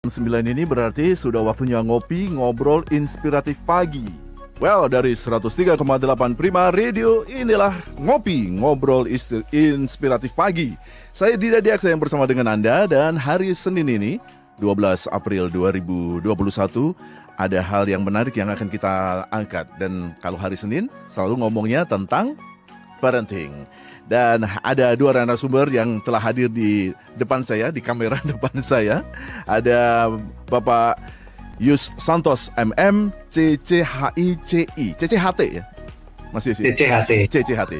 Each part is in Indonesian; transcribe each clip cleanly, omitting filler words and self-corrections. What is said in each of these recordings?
9 ini berarti sudah waktunya ngopi, ngobrol inspiratif pagi. Well, dari 103,8 Prima Radio, inilah Ngopi, Ngobrol Inspiratif Pagi. Saya Dida Diaksa yang bersama dengan Anda, dan hari Senin ini, 12 April 2021, ada hal yang menarik yang akan kita angkat. Dan kalau hari Senin, selalu ngomongnya tentang parenting. Dan ada dua narasumber yang telah hadir di depan saya, di kamera depan saya. Ada Bapak Yus Santos MM, CCHI, CCHT ya? Masih sih? CCHT,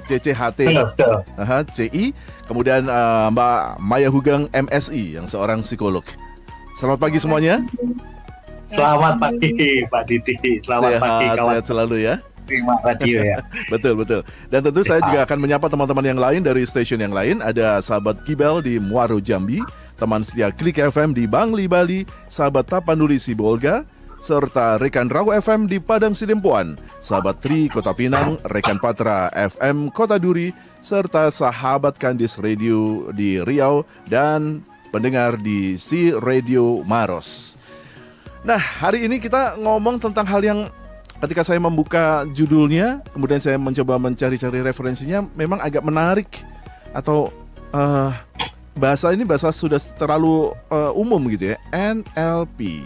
CI. Kemudian Mbak Maya Hugang MSI, yang seorang psikolog. Selamat pagi semuanya. Selamat pagi Pak Didi. Selamat pagi kawan. Sehat selalu ya. Prima Radio ya. Betul. Dan tentu saya juga akan menyapa teman-teman yang lain dari stasiun yang lain. Ada sahabat Kibel di Muaro Jambi, teman setia Klik FM di Bangli Bali, sahabat Tapanuli Sibolga, serta rekan Raw FM di Padang Sidempuan, sahabat Tri Kota Pinang, rekan Patra FM Kota Duri, serta sahabat Kandis Radio di Riau, dan pendengar di Si Radio Maros. Nah, hari ini kita ngomong tentang hal yang ketika saya membuka judulnya, kemudian saya mencoba mencari-cari referensinya, memang agak menarik. Atau bahasa sudah terlalu umum gitu ya, NLP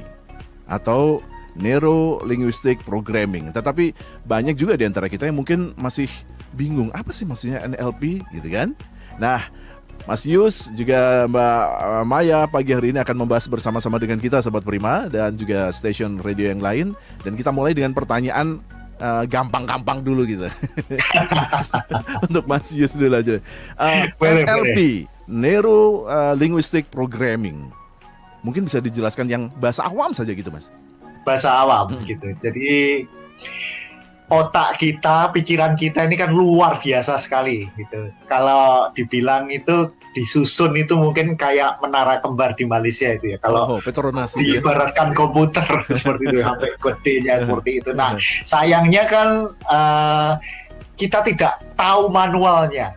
atau Neuro Linguistic Programming. Tetapi banyak juga di antara kita yang mungkin masih bingung, apa sih maksudnya NLP gitu kan. Nah, Mas Yus juga Mbak Maya pagi hari ini akan membahas bersama-sama dengan kita Sobat Prima dan juga stasiun radio yang lain. Dan kita mulai dengan pertanyaan gampang-gampang dulu gitu. Untuk Mas Yus dulu aja. NLP, Neuro Linguistic Programming. Mungkin bisa dijelaskan yang bahasa awam saja gitu, Mas. Bahasa awam gitu. Jadi otak kita, pikiran kita ini kan luar biasa sekali gitu. Kalau dibilang itu disusun itu mungkin kayak menara kembar di Malaysia itu ya. Kalau diibaratkan komputer seperti itu, sampai kodenya seperti itu. Nah, sayangnya kan kita tidak tahu manualnya.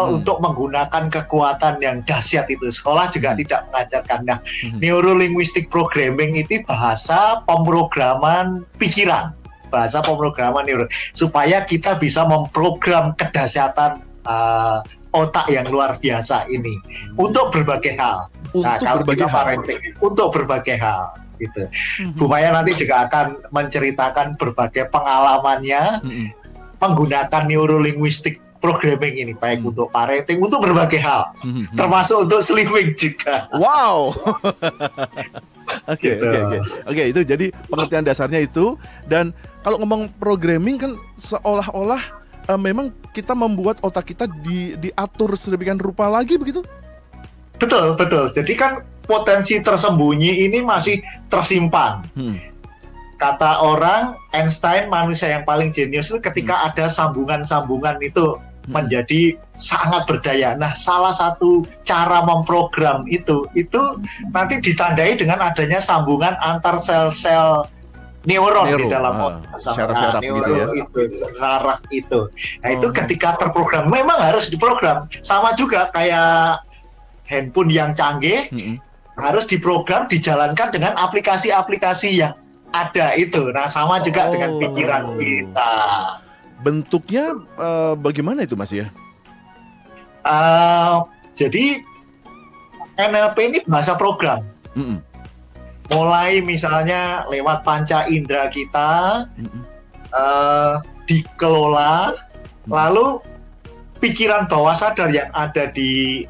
Untuk menggunakan kekuatan yang dahsyat itu. Sekolah juga tidak mengajarkan. Nah, Neuro Linguistic Programming itu bahasa pemrograman pikiran. Bahasa pemrograman neuro, supaya kita bisa memprogram kedahsyatan otak yang luar biasa ini untuk berbagai hal. Untuk berbagai hal gitu. Bu Maya nanti juga akan menceritakan berbagai pengalamannya menggunakan Neuro Linguistic Programming ini, baik untuk parenting, untuk berbagai hal, termasuk untuk slimming juga. Wow. Oke, itu jadi pengertian dasarnya itu. Dan kalau ngomong programming kan seolah-olah memang kita membuat otak kita diatur sedemikian rupa lagi begitu? Betul. Jadi kan potensi tersembunyi ini masih tersimpan. Kata orang Einstein, manusia yang paling jenius itu ketika ada sambungan-sambungan itu menjadi sangat berdaya. Nah, salah satu cara memprogram itu nanti ditandai dengan adanya sambungan antar sel-sel neuron di dalam otak. Syaraf gitu ya. Syaraf itu. Nah, itu ketika terprogram memang harus diprogram. Sama juga kayak handphone yang canggih harus diprogram, dijalankan dengan aplikasi-aplikasi yang ada itu. Nah, sama juga dengan pikiran kita. Bentuknya bagaimana itu, Mas ya? Jadi NLP ini bahasa program. Mulai misalnya lewat panca indera kita dikelola, lalu pikiran bawah sadar yang ada di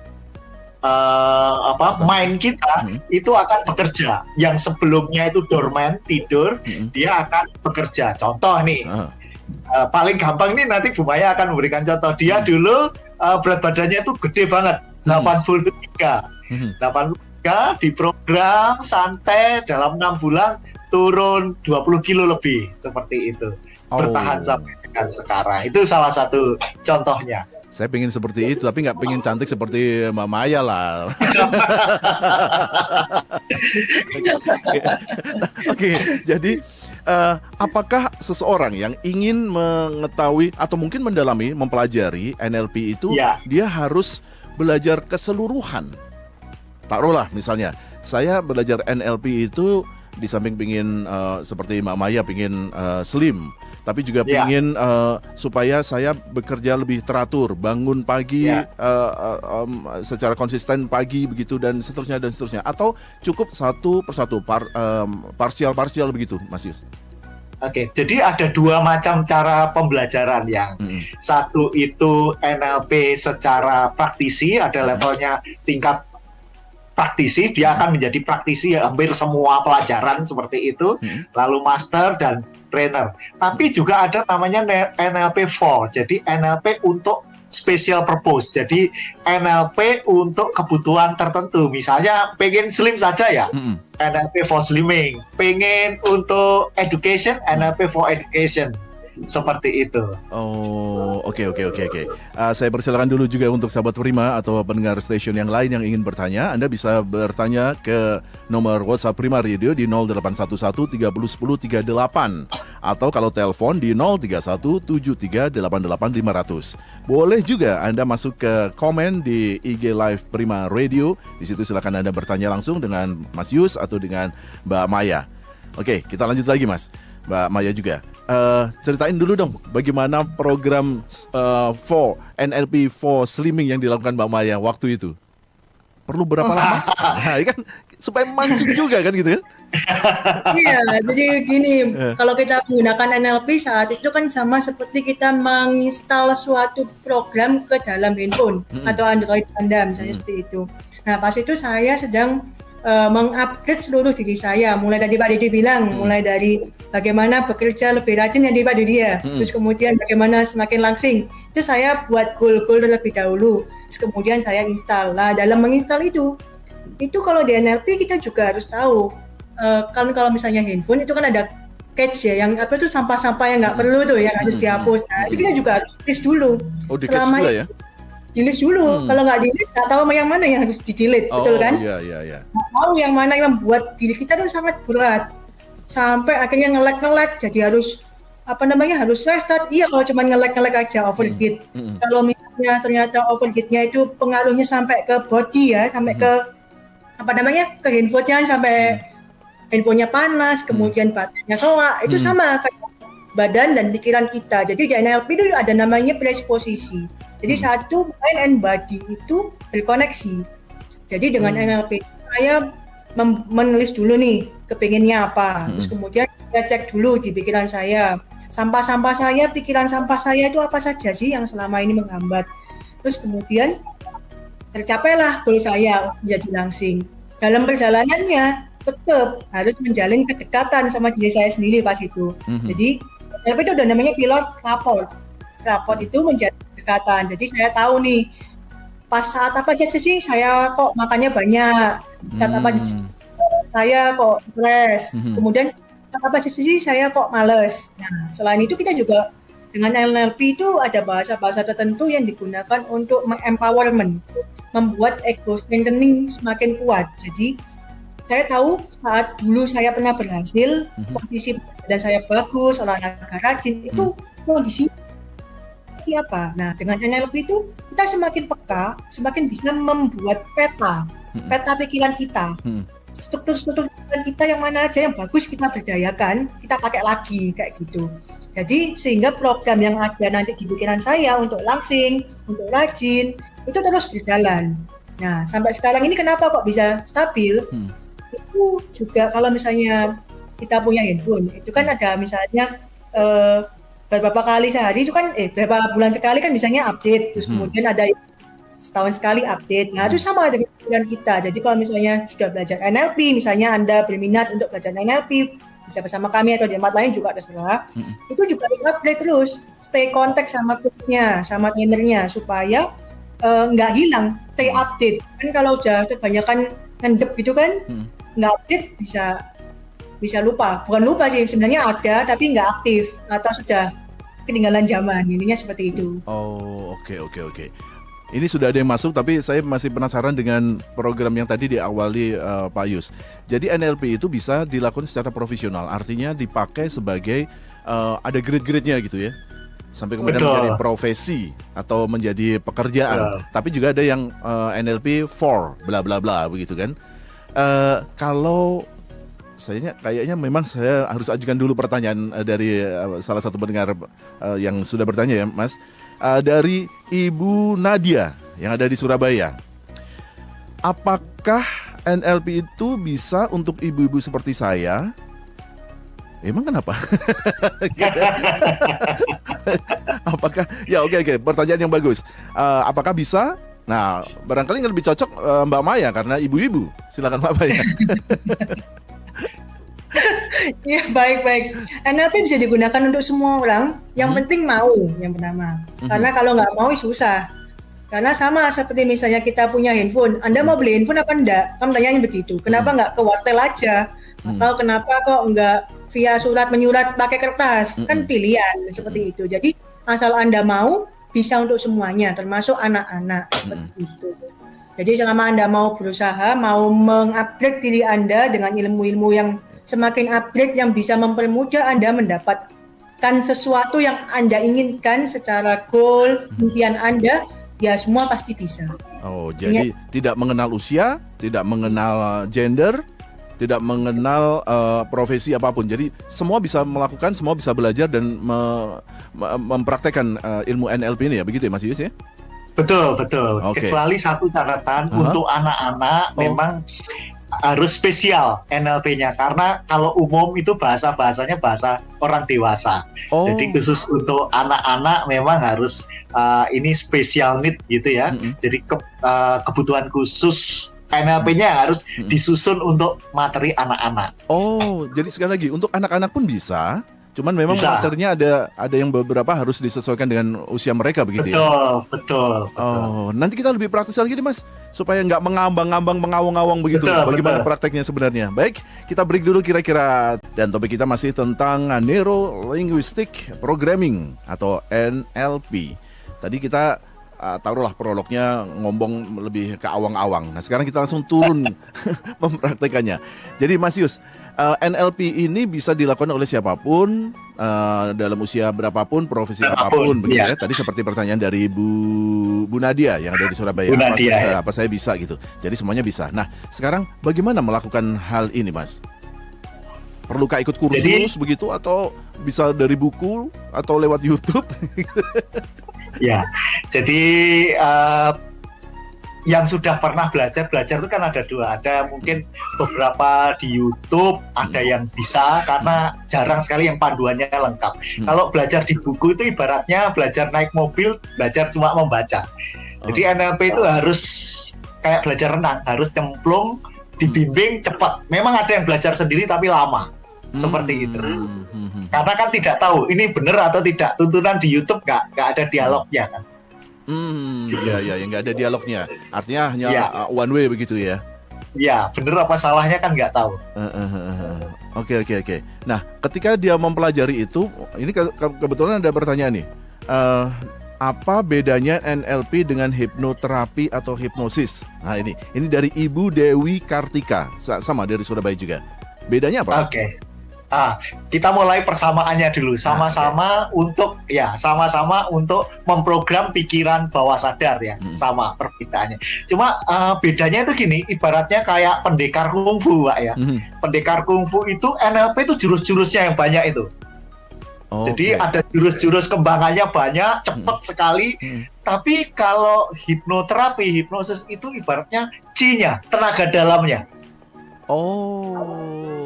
mind kita itu akan bekerja. Yang sebelumnya itu dormant, tidur, dia akan bekerja. Contoh nih. Paling gampang nih, nanti Bu Maya akan memberikan contoh. Dia dulu berat badannya itu gede banget, 83 diprogram santai dalam 6 bulan turun 20 kilo lebih, seperti itu. Bertahan sampai dengan sekarang. Itu salah satu contohnya. Saya pengen seperti itu, tapi nggak pengen cantik seperti Mbak Maya lah. Oke, jadi apakah seseorang yang ingin mengetahui atau mungkin mendalami, mempelajari NLP itu, dia harus belajar keseluruhan taruhlah misalnya saya belajar NLP itu di samping pingin seperti Mbak Maya pingin slim, tapi juga pingin supaya saya bekerja lebih teratur, bangun pagi secara konsisten pagi begitu dan seterusnya. Atau cukup satu persatu parsial begitu, Mas Yus? Oke, jadi ada dua macam cara pembelajaran yang satu itu NLP secara praktisi, ada levelnya tingkat praktisi, dia akan menjadi praktisi hampir semua pelajaran seperti itu, lalu master dan trainer. Tapi juga ada namanya NLP 4, jadi NLP untuk special purpose, jadi NLP untuk kebutuhan tertentu, misalnya pengen slim saja ya, NLP for slimming, pengen untuk education, NLP for education, seperti itu. Oh, oke. Saya persilakan dulu juga untuk sahabat Prima atau pendengar stasiun yang lain yang ingin bertanya. Anda bisa bertanya ke nomor WhatsApp Prima Radio di 0811 30 10 38 atau kalau telepon di 031 73 88 500. Boleh juga Anda masuk ke komen di IG Live Prima Radio. Di situ silakan Anda bertanya langsung dengan Mas Yus atau dengan Mbak Maya. Oke, kita lanjut lagi Mas. Mbak Maya juga. Ceritain dulu dong bagaimana program NLP for Slimming yang dilakukan Mbak Maya waktu itu. Perlu berapa lama? Nah, kan supaya mancing juga kan gitu kan? Iya, jadi gini, kalau kita menggunakan NLP saat itu kan sama seperti kita menginstal suatu program ke dalam handphone atau Android Anda misalnya seperti itu. Nah, pas itu saya sedang mengupgrade seluruh diri saya, mulai dari Pak Didi bilang, mulai dari bagaimana bekerja lebih rajin yang di Pak Didi ya, terus kemudian bagaimana semakin langsing, itu saya buat goal-goal terlebih dahulu, terus kemudian saya install. Nah, dalam menginstal itu kalau di NLP kita juga harus tahu, kan kalau misalnya handphone itu kan ada cache ya, yang apa itu sampah-sampah yang nggak perlu tuh, yang harus dihapus. Nah, itu kita juga harus list dulu. Oh, di cache juga ya? Di-list dulu, kalau nggak di-list nggak tahu yang mana yang harus di-delete, betul kan? Iya. Nggak tahu yang mana yang membuat diri kita itu sangat berat, sampai akhirnya nge-lag, jadi harus harus restart. Iya, kalau cuma nge-lag aja overheat. Kalau misalnya ternyata overheatnya itu pengaruhnya sampai ke body ya, sampai ke ke handphonenya, sampai handphonenya panas, kemudian baterainya soak, itu sama kayak badan dan pikiran kita. Jadi di NLP itu ada namanya presposisi. Jadi saat itu mind and body itu berkoneksi. Jadi dengan NLP saya menulis dulu nih kepinginnya apa. Terus kemudian saya cek dulu di pikiran saya. Sampah-sampah saya, pikiran sampah saya itu apa saja sih yang selama ini menghambat. Terus kemudian tercapailah goal saya menjadi langsing. Dalam perjalanannya tetap harus menjalin kedekatan sama diri saya sendiri pas itu. Jadi NLP itu udah namanya pilot rapport. Rapport itu menjadi kedekatan. Jadi saya tahu nih pas saat apa aja sih saya kok makannya banyak, saat apa aja saya kok stres, kemudian saat apa aja sih saya kok males. Nah, selain itu kita juga dengan NLP itu ada bahasa-bahasa tertentu yang digunakan untuk empowerment, membuat ego strengthening semakin kuat. Jadi saya tahu saat dulu saya pernah berhasil, kondisi badan saya bagus, olahraga rajin, itu kondisi apa? Nah, dengan NLP itu kita semakin peka, semakin bisa membuat peta pikiran kita. Struktur pikiran kita yang mana aja yang bagus kita berdayakan, kita pakai lagi kayak gitu. Jadi sehingga program yang ada nanti di pikiran saya untuk langsing, untuk rajin, itu terus berjalan. Nah, sampai sekarang ini kenapa kok bisa stabil? Itu juga kalau misalnya kita punya handphone, itu kan ada misalnya beberapa kali sehari itu kan beberapa bulan sekali kan misalnya update, terus kemudian ada setahun sekali update. Nah, itu sama dengan pikiran kita. Jadi kalau misalnya sudah belajar NLP, misalnya Anda berminat untuk belajar NLP, bisa bersama kami atau di tempat lain juga terserah, itu juga update terus, stay contact sama coachnya, sama trainernya, supaya nggak hilang, stay update. Kan kalau udah kebanyakan ngendep gitu kan, nggak update bisa lupa. Bukan lupa sih, sebenarnya ada tapi nggak aktif atau sudah ketinggalan zaman, intinya seperti itu. Oh, oke. Ini sudah ada yang masuk, tapi saya masih penasaran dengan program yang tadi diawali Pak Yus. Jadi NLP itu bisa dilakukan secara profesional, artinya dipakai sebagai ada grade-grade-nya gitu ya. sampai kemudian Betul. menjadi profesi atau menjadi pekerjaan. Betul. Tapi juga ada yang NLP for bla bla bla begitu kan. Kalau kayaknya memang saya harus ajukan dulu pertanyaan dari salah satu pendengar yang sudah bertanya ya, Mas. Dari Ibu Nadia yang ada di Surabaya. Apakah NLP itu bisa untuk ibu-ibu seperti saya? Emang kenapa? Apakah ya oke, pertanyaan yang bagus. Apakah bisa? Nah, barangkali yang lebih cocok Mbak Maya karena ibu-ibu. Silakan Mbak Maya. Ya, baik. NLP bisa digunakan untuk semua orang. Yang penting mau, yang pertama. Karena kalau nggak mau susah. Karena sama seperti misalnya kita punya handphone. Anda mau beli handphone apa enggak? Kan pertanyaannya begitu. Kenapa nggak ke wartel aja? Atau kenapa kok nggak via surat menyurat pakai kertas? Kan pilihan seperti itu. Jadi asal Anda mau, bisa untuk semuanya, termasuk anak-anak seperti itu. Jadi selama Anda mau berusaha, mau mengupgrade diri Anda dengan ilmu-ilmu yang semakin upgrade yang bisa mempermudah Anda mendapatkan sesuatu yang Anda inginkan secara goal, impian Anda, ya semua pasti bisa. Oh, jadi tidak mengenal usia, tidak mengenal gender, tidak mengenal profesi apapun. Jadi semua bisa melakukan, semua bisa belajar dan mempraktekkan ilmu NLP ini ya, begitu ya Mas Yus ya? Betul. Oke. Kecuali satu catatan untuk anak-anak memang harus spesial NLP-nya karena kalau umum itu bahasanya bahasa orang dewasa. Jadi khusus untuk anak-anak memang harus ini special need gitu ya. Jadi kebutuhan khusus NLP-nya harus disusun untuk materi anak-anak. Oh, jadi sekali lagi untuk anak-anak pun bisa. Cuman memang materinya ada yang beberapa harus disesuaikan dengan usia mereka begitu ya? Betul. Oh, nanti kita lebih praktis lagi nih Mas, supaya nggak mengambang-ambang, mengawang-awang begitu. Bagaimana prakteknya sebenarnya? Baik, kita break dulu kira-kira. Dan topik kita masih tentang Neuro Linguistic Programming atau NLP. Tadi kita taruhlah prolognya ngomong lebih ke awang-awang. Nah sekarang kita langsung turun mempraktekannya. Jadi Mas Yus, NLP ini bisa dilakukan oleh siapapun, dalam usia berapapun, profesi apapun, begitu ya. Tadi seperti pertanyaan dari Bu Nadia yang ada di Surabaya. Apa saya bisa gitu. Jadi semuanya bisa. Nah sekarang bagaimana melakukan hal ini Mas? Perlukah ikut kursus begitu atau bisa dari buku atau lewat YouTube? Ya, jadi yang sudah pernah belajar itu kan ada dua. Ada mungkin beberapa di YouTube, ada yang bisa karena jarang sekali yang panduannya lengkap. Kalau belajar di buku itu ibaratnya belajar naik mobil, belajar cuma membaca. Jadi NLP itu harus kayak belajar renang, harus cemplung, dibimbing cepat. Memang ada yang belajar sendiri tapi lama. Seperti itu. Karena kan tidak tahu ini benar atau tidak. Tuntunan di YouTube nggak ada dialognya kan. Ya nggak ada dialognya. Artinya hanya one way begitu ya. Iya, benar apa salahnya kan nggak tahu. Oke. Nah, ketika dia mempelajari itu, ini kebetulan ada pertanyaan nih. Apa bedanya NLP dengan hipnoterapi atau hipnosis? Nah, ini dari Ibu Dewi Kartika, sama dari Surabaya juga. Bedanya apa? Oke. Kita mulai persamaannya dulu. Sama-sama untuk memprogram pikiran bawah sadar ya. Sama perbedaannya. Cuma bedanya itu gini, ibaratnya kayak pendekar kungfu Pak ya. Pendekar kungfu itu NLP itu jurus-jurusnya yang banyak itu. Jadi ada jurus-jurus kembangannya banyak, cepat sekali. Tapi kalau hipnoterapi, hipnosis itu ibaratnya chi-nya, tenaga dalamnya.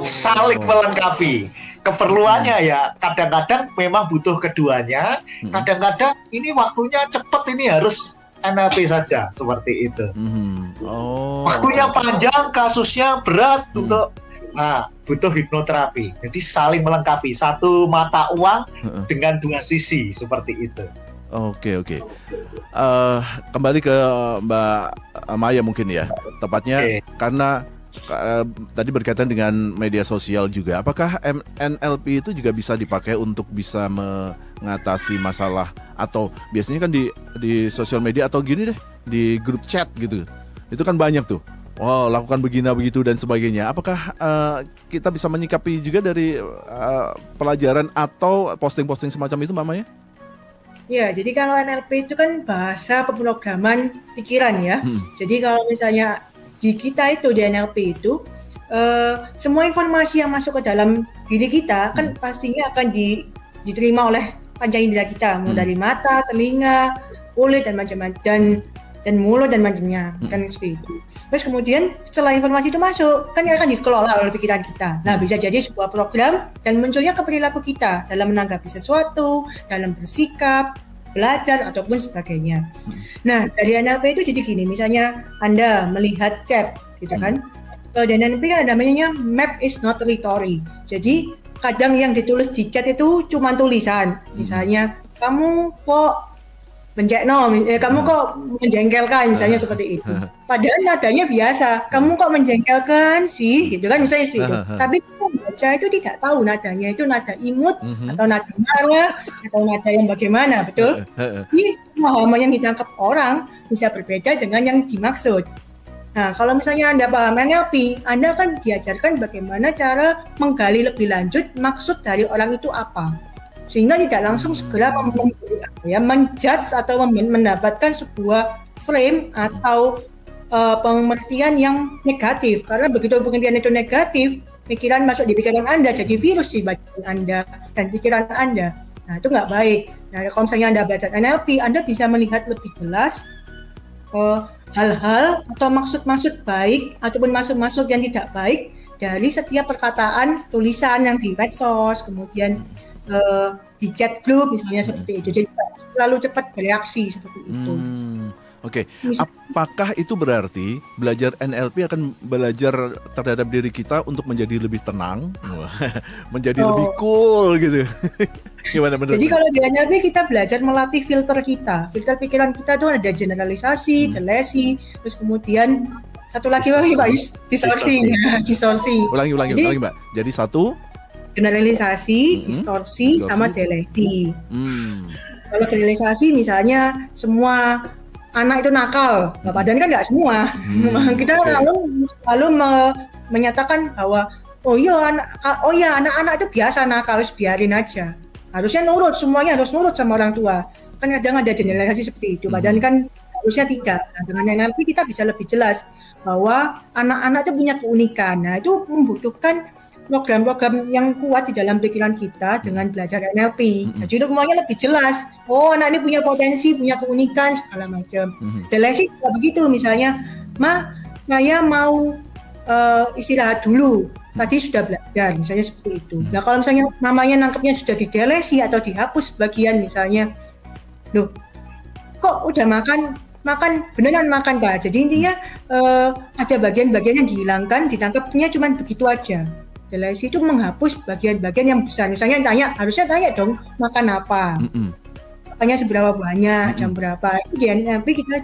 Saling melengkapi. Keperluannya ya kadang-kadang memang butuh keduanya. Kadang-kadang ini waktunya cepat, ini harus NLP saja seperti itu. Waktunya panjang, kasusnya berat untuk butuh hipnoterapi. Jadi saling melengkapi, satu mata uang dengan dua sisi seperti itu. Oke. Kembali ke Mbak Maya mungkin ya. Tepatnya karena tadi berkaitan dengan media sosial juga. Apakah NLP itu juga bisa dipakai untuk bisa mengatasi masalah, atau biasanya kan di sosial media atau gini deh, di grup chat gitu. Itu kan banyak tuh. Lakukan begini begitu dan sebagainya. Apakah kita bisa menyikapi juga dari pelajaran atau posting-posting semacam itu Mbak Maya? Ya, jadi kalau NLP itu kan bahasa pemrograman pikiran ya. Jadi kalau misalnya di kita itu di NLP itu semua informasi yang masuk ke dalam diri kita kan pastinya akan diterima oleh panca indera kita, mulai dari mata, telinga, kulit dan macam-macam dan mulut dan macamnya kan seperti itu. Terus kemudian setelah informasi itu masuk kan akan dikelola oleh pikiran kita. Nah, bisa jadi sebuah program dan munculnya ke perilaku kita dalam menanggapi sesuatu, dalam bersikap, belajar ataupun sebagainya. Nah, dari NLP itu jadi gini, misalnya Anda melihat chat gitu kan. Kalau di NLP kan ada namanya map is not rhetoric. Jadi kadang yang ditulis di chat itu cuma tulisan. Misalnya kamu kok kamu kok menjengkelkan misalnya seperti itu. Padahal nadanya biasa. Kamu kok menjengkelkan sih, gitu kan misalnya itu. Tapi pembaca itu tidak tahu nadanya itu nada imut atau nada marah atau nada yang bagaimana, betul? Ini pemahaman yang ditangkap orang bisa berbeda dengan yang dimaksud. Nah, kalau misalnya Anda paham NLP, Anda akan diajarkan bagaimana cara menggali lebih lanjut maksud dari orang itu apa. Sehingga tidak langsung segera menjudge atau mendapatkan sebuah frame atau pengertian yang negatif. Karena begitu pengertian itu negatif, pikiran masuk di pikiran Anda, jadi virus di badan Anda dan pikiran Anda. Nah, itu nggak baik. Nah, kalau misalnya Anda belajar NLP, Anda bisa melihat lebih jelas hal-hal atau maksud-maksud baik ataupun maksud-maksud yang tidak baik dari setiap perkataan tulisan yang di medsos, kemudian di chat group misalnya seperti itu. Jadi selalu cepat bereaksi seperti itu. Oke. Apakah itu berarti belajar NLP akan belajar terhadap diri kita untuk menjadi lebih tenang, menjadi lebih cool gitu? Gimana menurut? Jadi kalau di NLP kita belajar melatih filter kita. Filter pikiran kita itu ada generalisasi, delesi, terus kemudian satu lagi Pak, distorsi. Ulangi Mbak. Jadi satu generalisasi, distorsi, sama delesi. Kalau generalisasi misalnya semua anak itu nakal, padahal kan nggak semua. Kita lalu menyatakan bahwa oh iya anak-anak itu biasa nakal, harus biarin aja. Harusnya nurut, semuanya harus nurut sama orang tua. Kan kadang ada generalisasi seperti itu, padahal kan harusnya tidak. Nah, dengan NLP kita bisa lebih jelas bahwa anak-anak itu punya keunikan. Nah, itu membutuhkan program-program yang kuat di dalam pikiran kita dengan belajar NLP. Jadi itu semuanya lebih jelas. Oh, anak ini punya potensi, punya keunikan, segala macam. Delesi juga begitu, misalnya, saya mau istirahat dulu. Tadi sudah belajar, misalnya seperti itu. Nah, kalau misalnya namanya nangkepnya sudah didelesi atau dihapus sebagian, misalnya, loh, kok udah makan beneran makan Kak. Jadi intinya ada bagian-bagian yang dihilangkan, ditangkapnya cuma begitu aja. Delesi itu menghapus bagian-bagian yang besar. Misalnya harusnya tanya dong, makan apa? Makannya seberapa banyak, jam berapa? Itu di NLP kita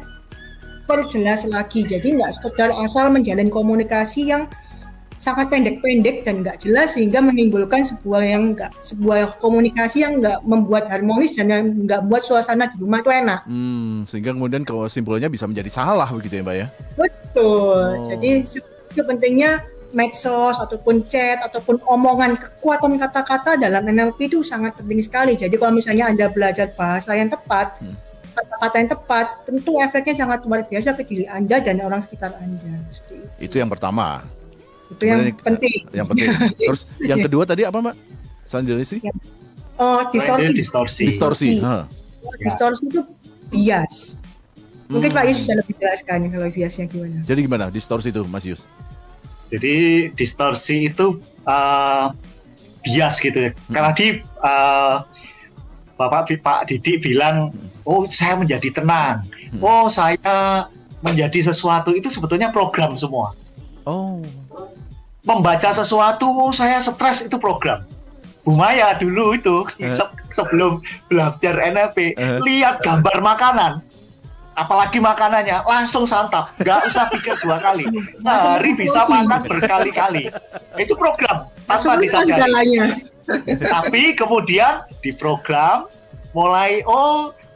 perjelas lagi. Jadi nggak sekedar asal menjalin komunikasi yang sangat pendek-pendek dan nggak jelas sehingga menimbulkan sebuah komunikasi yang nggak membuat harmonis dan nggak membuat suasana di rumah itu enak. Sehingga kemudian kesimpulannya bisa menjadi salah begitu ya Mbak ya? Betul. Jadi itu pentingnya medsos ataupun chat ataupun omongan, kekuatan kata-kata dalam NLP itu sangat penting sekali. Jadi kalau misalnya Anda belajar bahasa yang tepat, kata-kata yang tepat, tentu efeknya sangat luar biasa ke diri Anda dan orang sekitar Anda. Itu yang pertama. Itu yang penting. Yang penting. Terus yang kedua tadi apa Mbak? Selain delesi? Distorsi. Distorsi itu bias. Mungkin Pak Yus bisa lebih jelaskan kalau biasnya gimana. Jadi gimana distorsi itu Mas Yus? Jadi distorsi itu bias gitu ya. Karena Pak Didik bilang, oh saya menjadi tenang, oh saya menjadi sesuatu, itu sebetulnya program semua. Membaca sesuatu, saya stres, itu program. Bu Maya dulu itu sebelum belajar NLP, lihat gambar makanan. Apalagi makanannya langsung santap, nggak usah pikir 2 kali, sehari bisa makan berkali-kali. Itu program tanpa disadari. Tapi kemudian diprogram mulai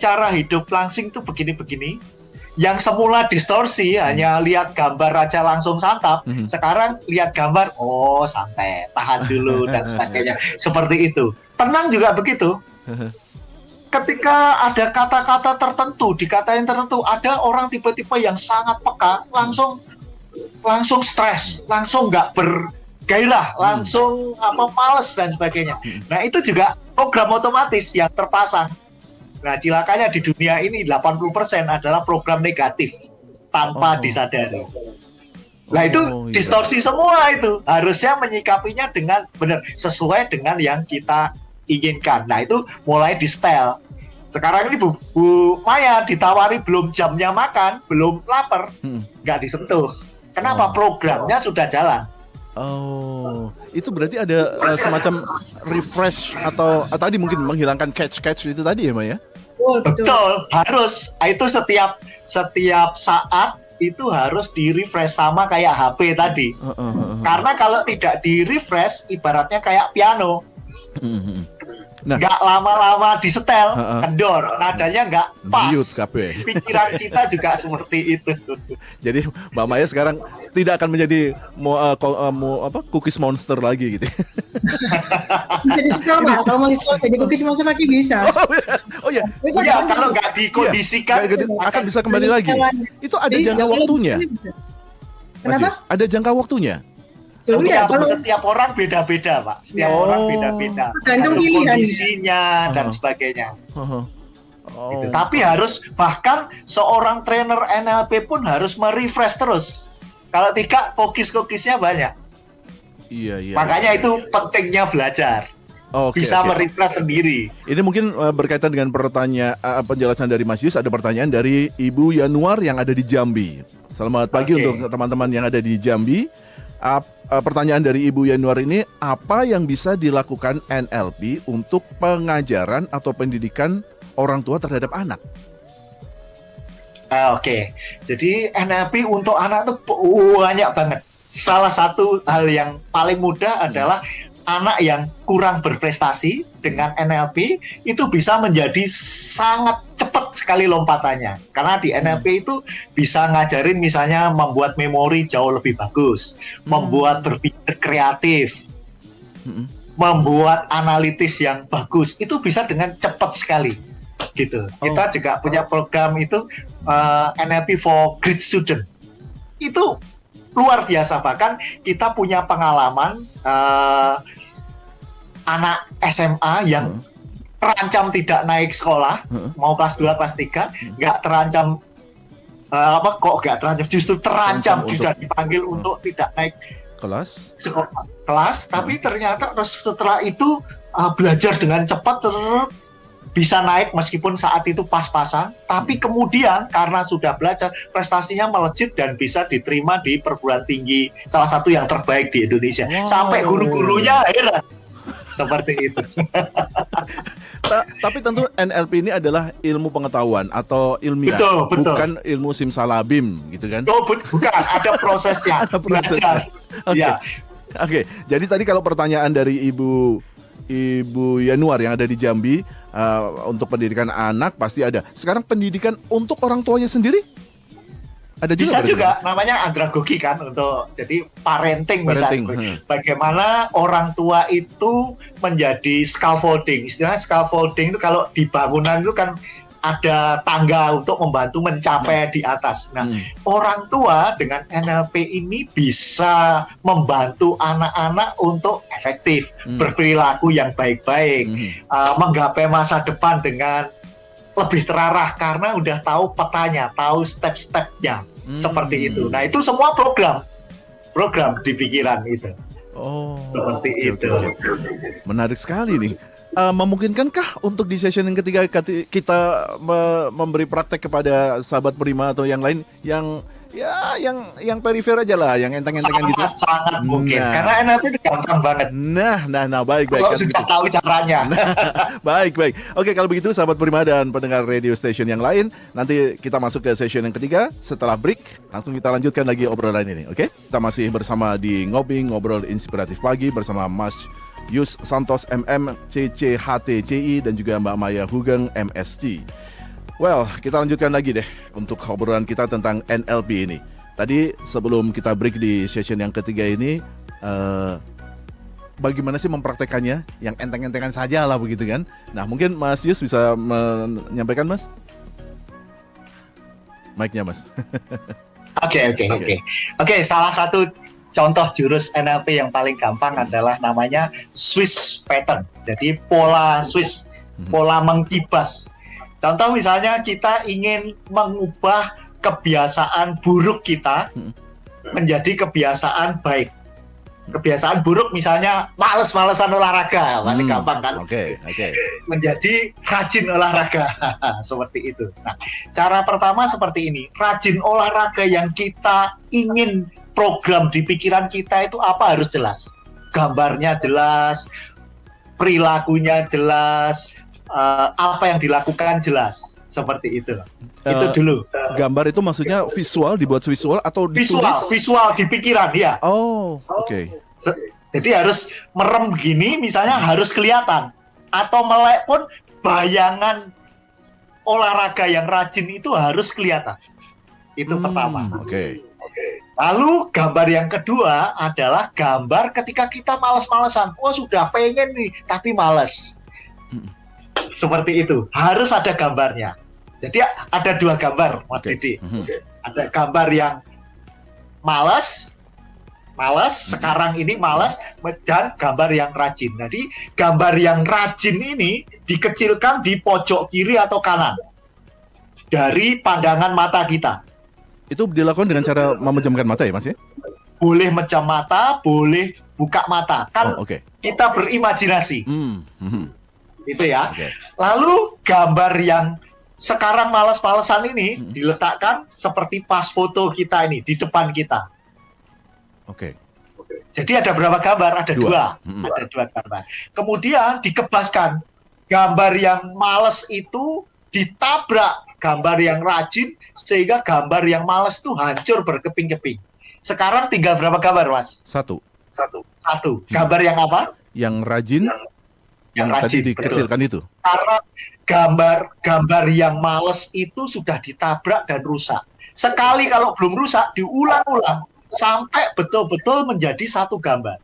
cara hidup langsing itu begini-begini. Yang semula distorsi hanya lihat gambar aja langsung santap, sekarang lihat gambar santai, tahan dulu dan sebagainya. Seperti itu. Tenang juga begitu. ketika ada kata-kata tertentu, dikatain tertentu, ada orang tipe-tipe yang sangat peka, langsung stres, langsung nggak bergairah, langsung males dan sebagainya. Nah, itu juga program otomatis yang terpasang. Nah, cilakanya di dunia ini 80% adalah program negatif tanpa disadari. Nah, itu distorsi semua itu. Harusnya menyikapinya dengan benar, sesuai dengan yang kita inginkan. Nah, itu mulai di setel. Sekarang ini Bu Maya ditawari belum jamnya makan, belum lapar, nggak disentuh. Kenapa? Programnya sudah jalan. Oh, itu berarti ada semacam refresh atau tadi mungkin menghilangkan catch itu tadi ya, Maya? Betul, harus. Itu setiap saat itu harus di-refresh sama kayak HP tadi. Karena kalau tidak di-refresh, ibaratnya kayak piano. Nggak lama-lama disetel, kendor, nadanya nggak pas. Pikiran kita juga seperti itu. Jadi Mbak Maya sekarang tidak akan menjadi cookies monster lagi gitu. Jadi sama, kalau mau jadi cookies monster lagi bisa. Oh ya, kalau nggak dikondisikan akan bisa kembali lagi. Itu ada jangka waktunya. Kenapa? Ada jangka waktunya. Setiap orang beda-beda, Pak. Setiap orang beda-beda. Tergantung kondisinya dan sebagainya. Gitu. Tapi harus, bahkan seorang trainer NLP pun harus merefresh terus. Kalau tidak, cookies-cookiesnya banyak. Iya. Makanya itu pentingnya belajar. Bisa merefresh sendiri. Ini mungkin berkaitan dengan penjelasan dari Mas Yus. Ada pertanyaan dari Ibu Yanuar yang ada di Jambi. Selamat pagi untuk teman-teman yang ada di Jambi. Pertanyaan dari Ibu Yanuar ini, apa yang bisa dilakukan NLP untuk pengajaran atau pendidikan orang tua terhadap anak? Jadi NLP untuk anak tuh banyak banget. Salah satu hal yang paling mudah adalah anak yang kurang berprestasi dengan NLP itu bisa menjadi sangat cepat sekali lompatannya. Karena di NLP itu bisa ngajarin misalnya membuat memori jauh lebih bagus, membuat berpikir kreatif, membuat analitis yang bagus. Itu bisa dengan cepat sekali. Gitu. Kita juga punya program itu NLP for Great Student. Itu luar biasa, bahkan kita punya pengalaman anak SMA yang terancam tidak naik sekolah, mau kelas 2, kelas 3, nggak terancam justru terancam sudah dipanggil untuk tidak naik kelas, tapi ternyata setelah itu belajar dengan cepat bisa naik meskipun saat itu pas-pasan, tapi kemudian karena sudah belajar prestasinya melejit dan bisa diterima di perguruan tinggi salah satu yang terbaik di Indonesia. Sampai guru-gurunya heran seperti itu. Tapi tentu NLP ini adalah ilmu pengetahuan atau ilmiah, betul. Bukan ilmu simsalabim gitu kan? Bukan, ada prosesnya. Ada prosesnya. Oke. Jadi tadi kalau pertanyaan dari Ibu Yanuar yang ada di Jambi, untuk pendidikan anak pasti ada. Sekarang pendidikan untuk orang tuanya sendiri ada juga? Bisa juga, namanya andragogi kan, untuk jadi parenting. Misalnya. Bagaimana orang tua itu menjadi scaffolding. Istilahnya scaffolding itu kalau di bangunan itu kan ada tangga untuk membantu mencapai di atas. Nah, orang tua dengan NLP ini bisa membantu anak-anak untuk efektif, berperilaku yang baik-baik, menggapai masa depan dengan lebih terarah karena udah tahu petanya, tahu step-stepnya, seperti itu. Nah, itu semua program di pikiran itu. Seperti itu. Menarik sekali nih. Memungkinkankah untuk di session yang ketiga kita memberi praktek kepada sahabat Prima atau yang lain yang perifer aja lah, yang enteng-entengan gitu? Sangat mungkin, karena NLP itu gampang banget. Nah, baik. Kalau sudah tahu caranya. Baik. Oke, kalau begitu sahabat Prima dan pendengar radio station yang lain, nanti kita masuk ke session yang ketiga. Setelah break, langsung kita lanjutkan lagi obrolan ini. Oke? Kita masih bersama di Ngobrol Inspiratif Pagi bersama Mas Yus Santos MM, CCHTCI, dan juga Mbak Maya Hugeng MSc. Well, kita lanjutkan lagi deh untuk obrolan kita tentang NLP ini. Tadi sebelum kita break di session yang ketiga ini, bagaimana sih mempraktekannya, yang enteng-entengan saja lah begitu kan. Nah mungkin Mas Yus bisa menyampaikan Mas. Mic-nya Mas. Oke, salah satu contoh jurus NLP yang paling gampang adalah namanya Swiss pattern. Jadi pola Swiss, pola mengkibas. Contoh misalnya kita ingin mengubah kebiasaan buruk kita menjadi kebiasaan baik. Kebiasaan buruk misalnya males-malesan olahraga, paling gampang kan? Oke. Menjadi rajin olahraga, seperti itu. Nah, cara pertama seperti ini, rajin olahraga yang kita ingin program di pikiran kita itu apa harus jelas. Gambarnya jelas, perilakunya jelas, apa yang dilakukan jelas, seperti itu. Itu dulu. Gambar itu maksudnya visual, dibuat visual atau ditulis? Visual di pikiran, ya. Oh, oke. Jadi harus merem begini, misalnya harus kelihatan. Atau melek pun bayangan olahraga yang rajin itu harus kelihatan. Itu pertama. Oke. Lalu gambar yang kedua adalah gambar ketika kita males-malesan. Oh sudah pengen nih, tapi males. Seperti itu. Harus ada gambarnya. Jadi ada dua gambar, Mas Didi. Ada gambar yang malas, sekarang ini malas, dan gambar yang rajin. Jadi gambar yang rajin ini dikecilkan di pojok kiri atau kanan dari pandangan mata kita. Itu dilakukan dengan cara memejamkan mata ya Mas ya? Boleh mejam mata, boleh buka mata. Kan kita berimajinasi. Itu ya. Lalu gambar yang sekarang malas-malesan ini diletakkan seperti pas foto kita ini di depan kita. Jadi ada berapa gambar? Ada dua. Ada dua gambar. Kemudian dikebaskan. Gambar yang malas itu ditabrak gambar yang rajin sehingga gambar yang malas itu hancur berkeping-keping. Sekarang tinggal berapa gambar, Mas? Satu. Gambar yang apa? Yang rajin. Yang tadi dikecilkan itu. Karena gambar yang males itu sudah ditabrak dan rusak. Sekali kalau belum rusak, diulang-ulang sampai betul-betul menjadi satu gambar.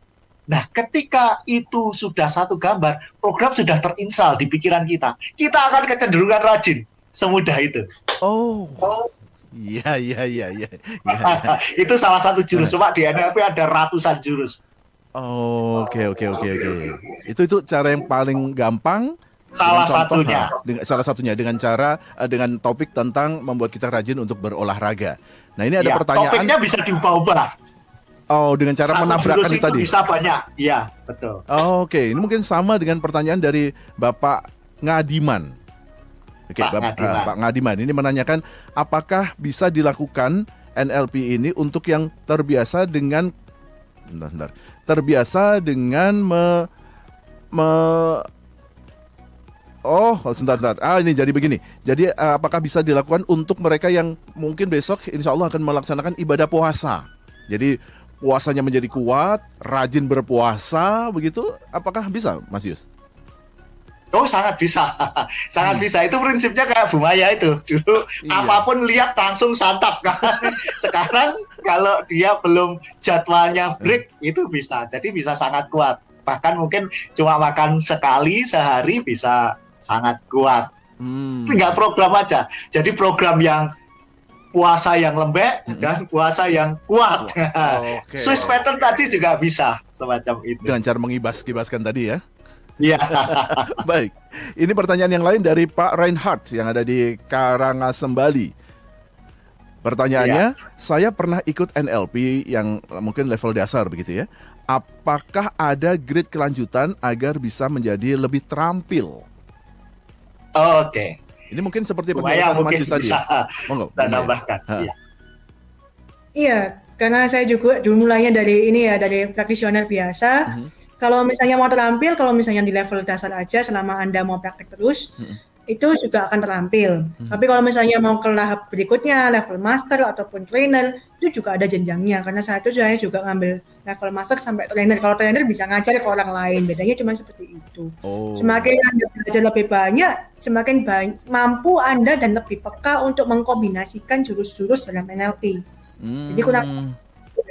Nah, ketika itu sudah satu gambar, program sudah terinstal di pikiran kita. Kita akan kecenderungan rajin. Semudah itu. Iya. Itu salah satu jurus. Cuma di NLP ada ratusan jurus. Oke. Itu cara yang paling gampang. Salah satunya dengan cara dengan topik tentang membuat kita rajin untuk berolahraga. Nah ini ada pertanyaan. Topiknya bisa diubah-ubah. Dengan cara menabrakkan itu tadi. Bisa banyak. Iya, betul. Oke, ini mungkin sama dengan pertanyaan dari Bapak Ngadiman. Pak Ngadiman ini menanyakan apakah bisa dilakukan NLP ini untuk yang terbiasa dengan sebentar. Ini jadi begini. Jadi apakah bisa dilakukan untuk mereka yang mungkin besok insya Allah akan melaksanakan ibadah puasa. Jadi puasanya menjadi kuat, rajin berpuasa, begitu? Apakah bisa, Mas Yus? Oh, sangat bisa. Sangat bisa. Itu prinsipnya kayak Bu Maya itu. Dulu apapun lihat langsung santap kan. Sekarang kalau dia belum jadwalnya break itu bisa. Jadi bisa sangat kuat. Bahkan mungkin cuma makan sekali sehari bisa sangat kuat. Tinggal program aja. Jadi program yang puasa yang lembek dan puasa yang kuat. Swiss pattern tadi juga bisa semacam itu. Dengan cara mengibas-ibaskan tadi ya. Iya. Baik. Ini pertanyaan yang lain dari Pak Reinhardt yang ada di Karangasem, Bali. Pertanyaannya, saya pernah ikut NLP yang mungkin level dasar begitu ya. Apakah ada grade kelanjutan agar bisa menjadi lebih terampil? Oke. Ini mungkin seperti penjelasan Mas Yus tadi. Bisa nambahkan. Iya, karena saya juga dulu mulainya dari dari practitioner biasa. Kalau misalnya mau terampil, kalau misalnya di level dasar aja selama Anda mau praktek terus, itu juga akan terampil. Tapi kalau misalnya mau ke tahap berikutnya, level master ataupun trainer, itu juga ada jenjangnya. Karena saya juga ngambil level master sampai trainer. Kalau trainer bisa ngajar ke orang lain, bedanya cuma seperti itu. Semakin Anda belajar lebih banyak, semakin mampu Anda dan lebih peka untuk mengkombinasikan jurus-jurus dalam NLP. Jadi kurang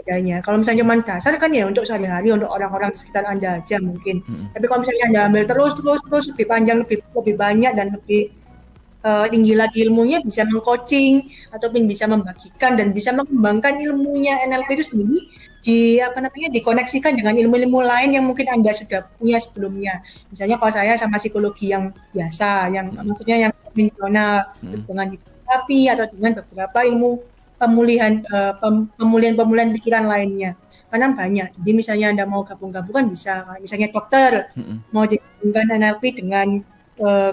adanya. Kalau misalnya cuma dasar kan ya untuk sehari-hari untuk orang-orang di sekitar Anda aja mungkin. Tapi kalau misalnya Anda ambil terus lebih panjang, lebih banyak dan lebih tinggi lagi ilmunya, bisa meng-coaching ataupun bisa membagikan dan bisa mengembangkan ilmunya NLP itu sendiri dikoneksikan dengan ilmu-ilmu lain yang mungkin Anda sudah punya sebelumnya. Misalnya kalau saya sama psikologi yang biasa, yang maksudnya yang konvensional dengan terapi atau dengan beberapa ilmu pemulihan pikiran lainnya. Karena banyak. Jadi misalnya Anda mau gabung-gabungan bisa. Misalnya dokter mau digabungkan NLP dengan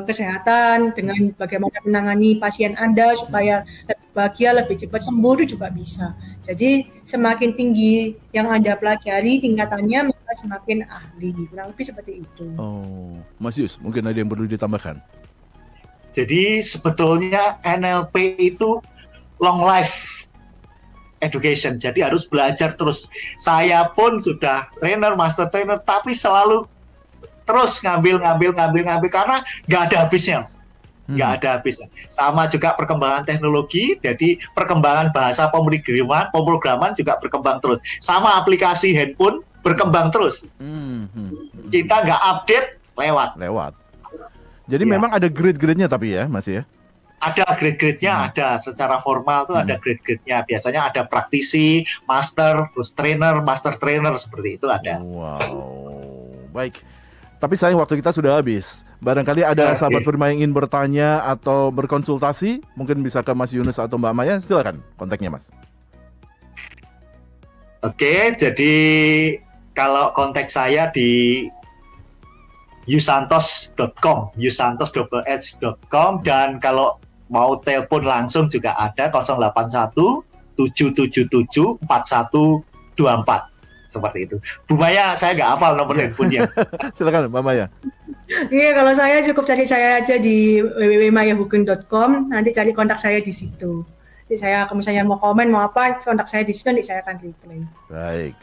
kesehatan, dengan bagaimana menangani pasien Anda supaya lebih bahagia, lebih cepat sembuh itu juga bisa. Jadi semakin tinggi yang Anda pelajari tingkatannya, maka semakin ahli. Kurang lebih seperti itu. Oh, Mas Yus, mungkin ada yang perlu ditambahkan? Jadi sebetulnya NLP itu long life education, jadi harus belajar terus. Saya pun sudah trainer, master trainer, tapi selalu terus ngambil karena nggak ada habisnya. Nggak ada habisnya. Sama juga perkembangan teknologi, jadi perkembangan bahasa pemrograman juga berkembang terus. Sama aplikasi handphone berkembang terus. Kita nggak update, lewat. Jadi memang ada grade-grade-nya tapi ya, Mas ya? Ada grade-grade-nya, ada secara formal tuh ada grade-grade-nya. Biasanya ada praktisi, master, terus trainer, master trainer, seperti itu ada. Wow, baik. Tapi sayang waktu kita sudah habis. Barangkali ada sahabat Prima yang ingin bertanya atau berkonsultasi, mungkin bisa ke Mas Yunus atau Mbak Maya, silakan kontaknya Mas. Oke, jadi kalau kontak saya di yusantos.com, yusantos.com, dan kalau mau telepon langsung juga ada 081 777 4124. Seperti itu. Bu Maya, saya nggak hafal nomor handphonenya. Silakan, Mbak Maya. Iya, kalau saya cukup cari saya aja di www.mayahugeng.com, nanti cari kontak saya di situ. Jadi saya, kalau misalnya mau komen, mau apa, kontak saya di situ, nanti saya akan reply. Baik,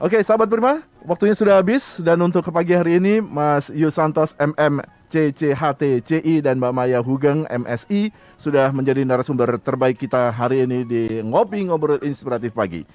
Oke, sahabat Prima, waktunya sudah habis. Dan untuk ke pagi hari ini, Mas Yusantos MM, CCHT, CI, dan Mbak Maya Hugeng, MSI, sudah menjadi narasumber terbaik kita hari ini di Ngopi Ngobrol Inspiratif Pagi.